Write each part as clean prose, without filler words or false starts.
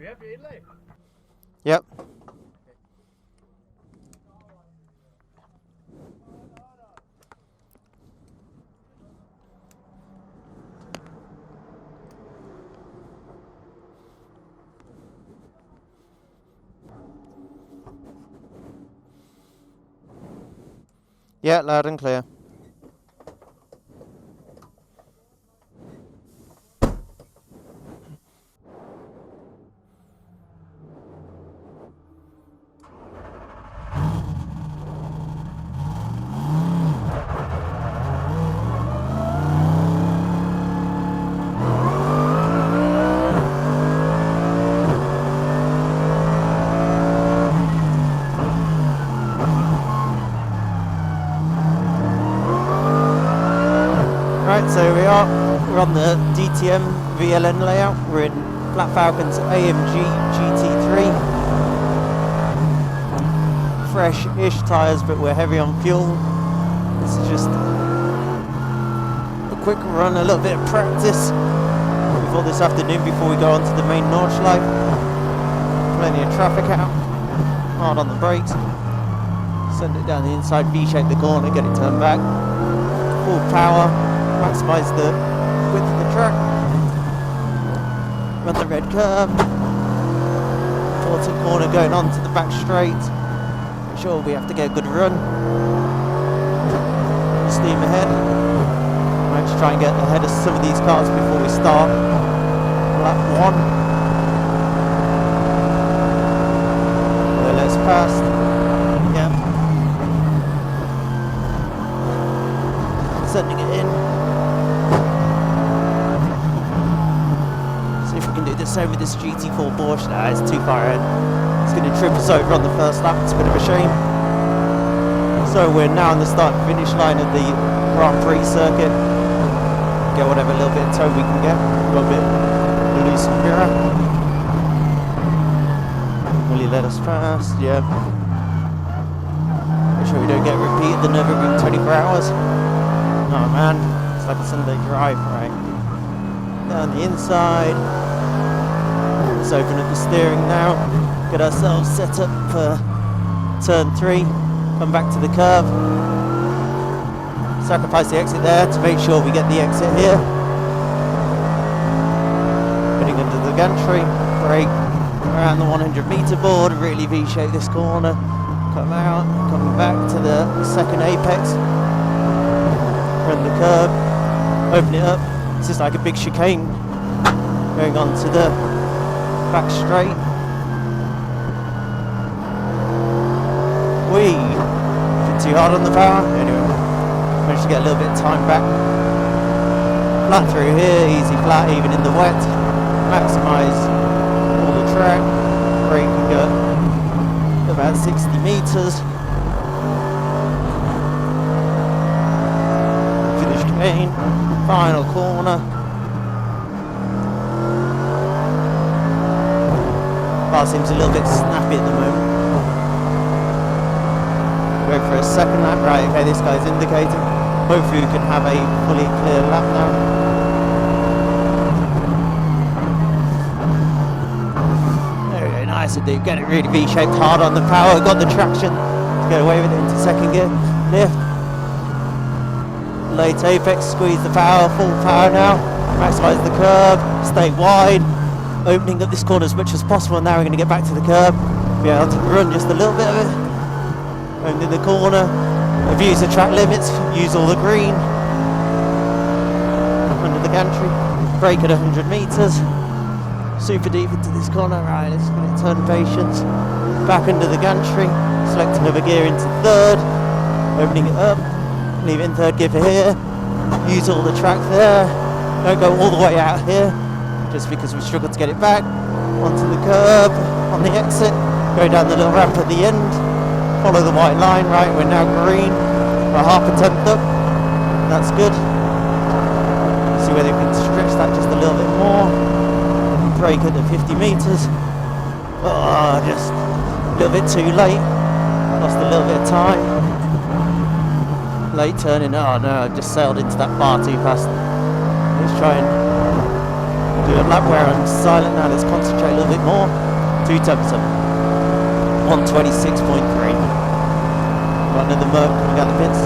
you have your inlay? Yep. Yeah, loud and clear. So we're on the DTM VLN layout. We're in Black Falcon's AMG GT3. Fresh-ish tyres, but we're heavy on fuel. This is just a quick run, a little bit of practice before this afternoon, before we go on to the main Nordschleife. Plenty of traffic out. Hard on the brakes. Send it down the inside, V-shape the corner, get it turned back. Full power. Maximise the width of the track. Run the red curve. Forward corner going on to the back straight. Make sure we have to get a good run. Steam ahead. Might just try and get ahead of some of these cars before we start. Lap 1. Let's pass. Yep. Sending it in. The same with this GT4 Porsche. Nah, it's too far ahead. It's going to trip us over on the first lap. It's a bit of a shame. So we're now on the start and finish line of the Grand Prix circuit. Get whatever little bit of toe we can get. Got a bit of loose mirror. Will you let us pass? Yeah. Make sure we don't get repeated the Nurburgring 24 hours. Oh man, it's like a Sunday drive, right? Down the inside. Let's open up the steering now, get ourselves set up for turn 3, come back to the curve, sacrifice the exit there to make sure we get the exit here. Getting under the gantry, brake around the 100 meter board, really V-shape this corner, come out, come back to the second apex, run the curve, open it up. This is like a big chicane going on to the back straight. Whee! Bit too hard on the power. Anyway, managed to get a little bit of time back. Flat through here, easy flat, even in the wet. Maximise all the track. Braking at about 60 metres. Finish chicane. Final corner. Car seems a little bit snappy at the moment. Go for a second lap. Right, okay, this guy's indicating. Hopefully we can have a fully clear lap now. There we go, nice indeed. Get it really V-shaped, hard on the power. Got the traction to get away with it into second gear. Lift. Late apex, squeeze the power, full power now. Maximise the curve, stay wide. Opening up this corner as much as possible. Now we're going to get back to the curb. Be able to run just a little bit of it. Opening the corner. Abuse the track limits. Use all the green. Under the gantry. Brake at 100 metres. Super deep into this corner. Right, let's get it turn patience. Back under the gantry. Select another gear into third. Opening it up. Leave it in third gear for here. Use all the track there. Don't go all the way out here, just because we struggled to get it back. Onto the curb, on the exit, go down the little ramp at the end, follow the white line. Right, we're now green, we're half a tenth up, that's good. See whether we can stretch that just a little bit more. Brake at the 50 metres. Oh, just a little bit too late, lost a little bit of time. Late turning, oh no, I just sailed into that bar too fast. Let's try and do a lap where I'm silent now. Let's concentrate a little bit more. 277. 126.3. Got another Merc coming out the pits.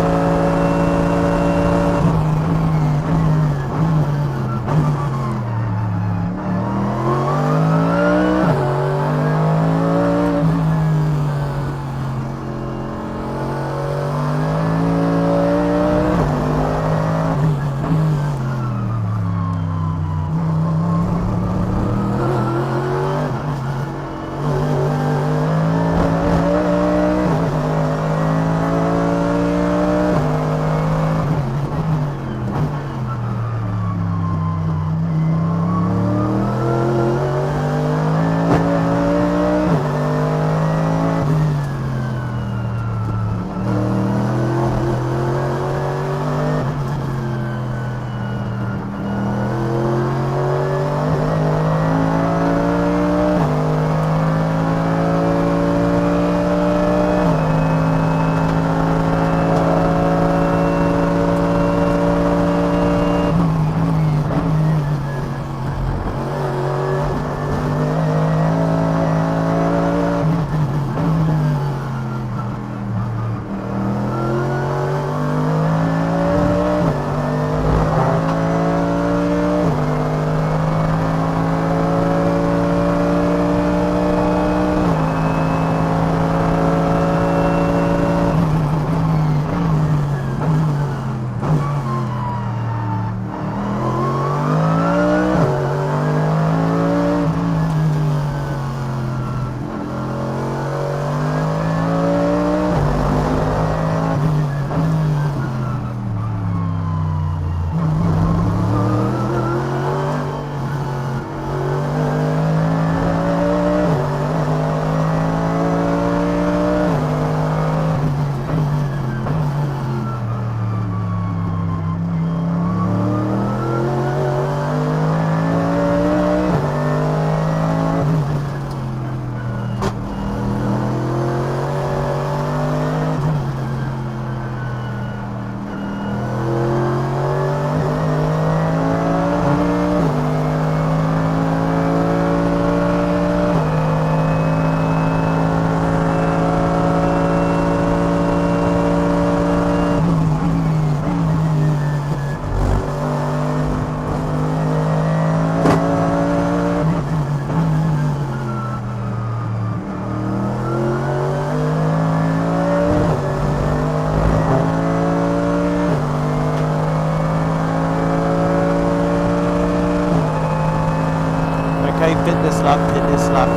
Pit this lap, hit this lap.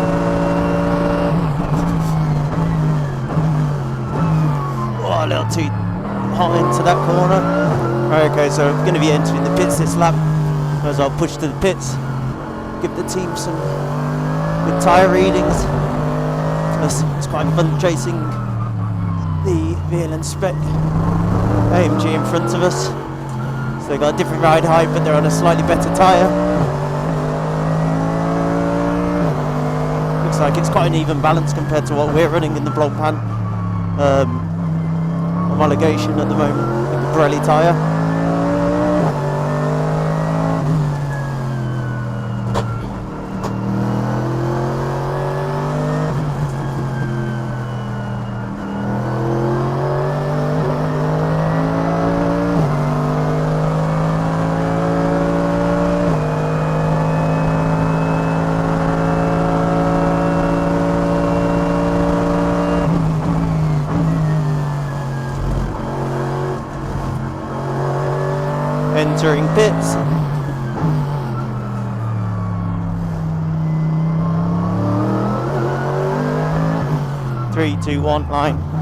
Oh, a little too hot into that corner. Right, okay, so I'm going to be entering the pits this lap. As I'll push to the pits, give the team some good tyre readings. It's quite fun chasing the VLN spec AMG in front of us. So they've got a different ride height, but they're on a slightly better tyre. Looks like it's quite an even balance compared to what we're running in the block pan homologation at the moment with the Pirelli tyre. Entering pits. 3, 2, 1, line.